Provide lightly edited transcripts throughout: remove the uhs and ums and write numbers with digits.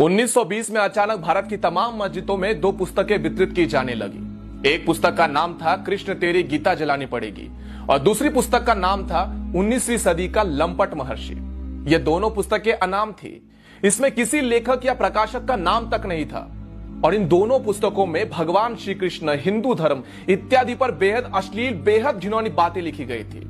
1920 में अचानक भारत की तमाम मस्जिदों में दो पुस्तकें वितरित की जाने लगी। एक पुस्तक का नाम था कृष्ण तेरी गीता जलानी पड़ेगी और दूसरी पुस्तक का नाम था 19वीं सदी का लंपट महर्षि। ये दोनों पुस्तकें अनाम थी, इसमें किसी लेखक या प्रकाशक का नाम तक नहीं था और इन दोनों पुस्तकों में भगवान श्री कृष्ण, हिंदू धर्म इत्यादि पर बेहद अश्लील, बेहद घिनौनी बातें लिखी गई थी।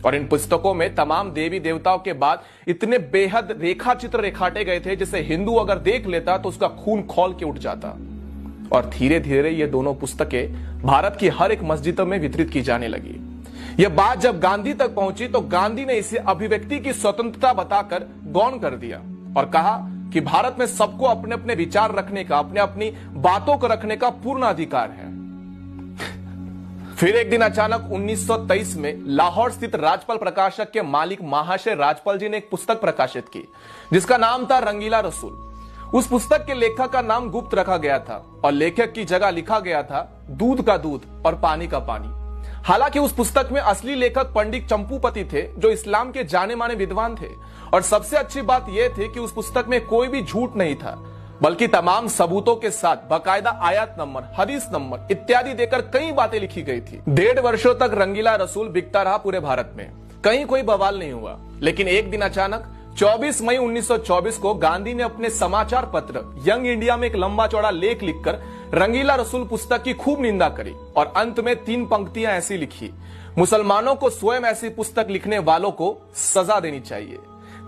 और इन पुस्तकों में तमाम देवी देवताओं के बाद इतने बेहद रेखा चित्र रेखाटे गए थे जिसे हिंदू अगर देख लेता तो उसका खून खौल के उठ जाता। और धीरे धीरे ये दोनों पुस्तकें भारत की हर एक मस्जिदों में वितरित की जाने लगी। यह बात जब गांधी तक पहुंची तो गांधी ने इसे अभिव्यक्ति की स्वतंत्रता बताकर गौण कर दिया और कहा कि भारत में सबको अपने अपने विचार रखने का, अपने अपनी बातों को रखने का पूर्ण अधिकार है। फिर एक दिन अचानक 1923 में लाहौर स्थित राजपाल प्रकाशक के मालिक महाशय राजपाल जी ने एक पुस्तक प्रकाशित की जिसका नाम था रंगीला रसूल। उस पुस्तक के लेखक का नाम गुप्त रखा गया था और लेखक की जगह लिखा गया था दूध का दूध और पानी का पानी। हालांकि उस पुस्तक में असली लेखक पंडित चंपूपति थे जो इस्लाम के जाने माने विद्वान थे और सबसे अच्छी बात यह थी कि उस पुस्तक में कोई भी झूठ नहीं था बल्कि तमाम सबूतों के साथ बाकायदा आयत नंबर, हदीस नंबर इत्यादि देकर कई बातें लिखी गई थी। 1.5 वर्षों तक रंगीला रसूल बिकता रहा पूरे भारत में, कहीं कोई बवाल नहीं हुआ। लेकिन एक दिन अचानक 24 मई 1924 को गांधी ने अपने समाचार पत्र यंग इंडिया में एक लंबा चौड़ा लेख लिखकर रंगीला रसूल पुस्तक की खूब निंदा करी और अंत में 3 पंक्तियां ऐसी लिखी: मुसलमानों को स्वयं ऐसी पुस्तक लिखने वालों को सजा देनी चाहिए।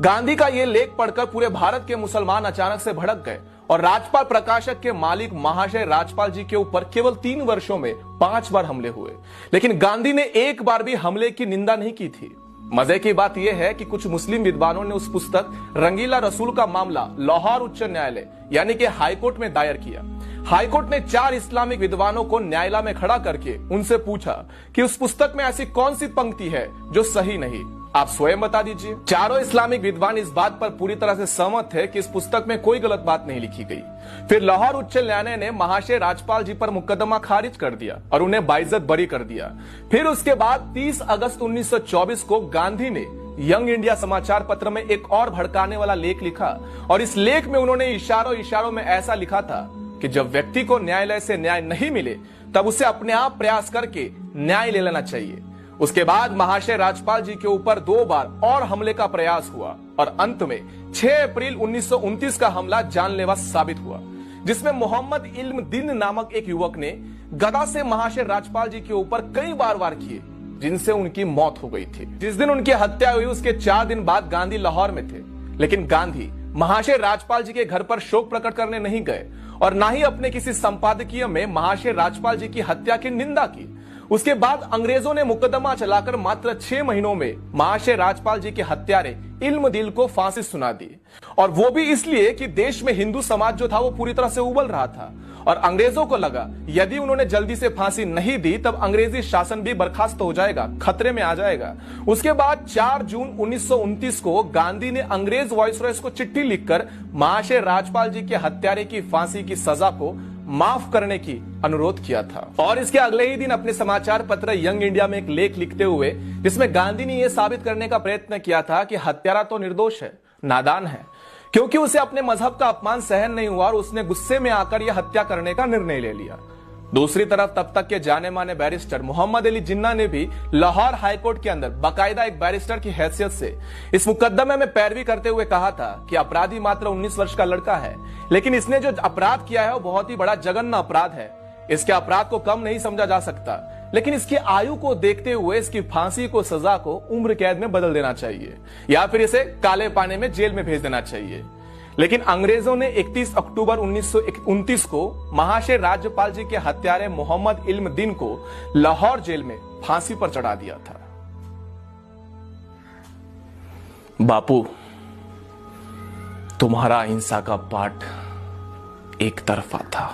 गांधी का यह लेख पढ़कर पूरे भारत के मुसलमान अचानक से भड़क गए और राजपाल प्रकाशक के मालिक महाशय राजपाल जी के ऊपर केवल 3 वर्षों में 5 बार हमले हुए, लेकिन गांधी ने एक बार भी हमले की निंदा नहीं की थी। मजे की बात यह है कि कुछ मुस्लिम विद्वानों ने उस पुस्तक रंगीला रसूल का मामला लाहौर उच्च न्यायालय यानी कि हाईकोर्ट में दायर किया। हाईकोर्ट ने 4 इस्लामिक विद्वानों को न्यायालय में खड़ा करके उनसे पूछा कि उस पुस्तक में ऐसी कौन सी पंक्ति है जो सही नहीं, आप स्वयं बता दीजिए। चारों इस्लामिक विद्वान इस बात पर पूरी तरह से सहमत थे कि इस पुस्तक में कोई गलत बात नहीं लिखी गई। फिर लाहौर उच्च न्यायालय ने महाशय राजपाल जी पर मुकदमा खारिज कर दिया और उन्हें बाइज्जत बरी कर दिया। फिर उसके बाद 30 अगस्त 1924 को गांधी ने यंग इंडिया समाचार पत्र में एक और भड़काने वाला लेख लिखा और इस लेख में उन्होंने इशारों में ऐसा लिखा था कि जब व्यक्ति को न्यायालय से न्याय नहीं मिले तब उसे अपने आप प्रयास करके न्याय ले लेना चाहिए। उसके बाद महाशय राजपाल जी के ऊपर 2 बार और हमले का प्रयास हुआ और अंत में 6 अप्रैल 1929 का हमला जानलेवा साबित हुआ जिसमें मोहम्मद इल्म दीन नामक एक युवक ने गदा से महाशय राजपाल जी के ऊपर कई बार वार किए जिनसे उनकी मौत हो गई थी। जिस दिन उनकी हत्या हुई उसके 4 दिन बाद गांधी लाहौर में थे, लेकिन गांधी महाशय राजपाल जी के घर पर शोक प्रकट करने नहीं गए और ना ही अपने किसी संपादकीय में महाशय राजपाल जी की हत्या की निंदा की। उसके बाद अंग्रेजों ने मुकदमा चलाकर मात्र 6 महीनों में महाशय राजपाल जी के हत्यारे इल्म दिल को फांसी सुना दी और वो भी इसलिए कि देश में हिंदू समाज जो था वो पूरी तरह से उबल रहा था और अंग्रेजों को लगा यदि उन्होंने जल्दी से फांसी नहीं दी तब अंग्रेजी शासन भी बर्खास्त हो जाएगा, खतरे में आ जाएगा। उसके बाद 4 जून 1929 को गांधी ने अंग्रेज वायसरॉय को चिट्ठी लिखकर महाशय राजपाल जी के हत्यारे की फांसी की सजा को माफ करने की अनुरोध किया था और इसके अगले ही दिन अपने समाचार पत्र यंग इंडिया में एक लेख लिखते हुए जिसमें गांधी ने यह साबित करने का प्रयत्न किया था कि हत्यारा तो निर्दोष है, नादान है, क्योंकि उसे अपने मजहब का अपमान सहन नहीं हुआ और उसने गुस्से में आकर यह हत्या करने का निर्णय ले लिया। दूसरी तरफ तब तक के जाने माने बैरिस्टर मोहम्मद अली जिन्ना ने भी लाहौर हाईकोर्ट के अंदर बाकायदा एक बैरिस्टर की हैसियत से इस मुकदमे में पैरवी करते हुए कहा था कि अपराधी मात्र 19 वर्ष का लड़का है, लेकिन इसने जो अपराध किया है वो बहुत ही बड़ा जघन्य अपराध है। इसके अपराध को कम नहीं समझा जा सकता, लेकिन इसकी आयु को देखते हुए इसकी फांसी को सजा को उम्र कैद में बदल देना चाहिए या फिर इसे काले पानी में जेल में भेज देना चाहिए। लेकिन अंग्रेजों ने 31 अक्टूबर 1929 को महाशय राज्यपाल जी के हत्यारे मोहम्मद इल्म दीन को लाहौर जेल में फांसी पर चढ़ा दिया था। बापू, तुम्हारा अहिंसा का पाठ एक तरफा था।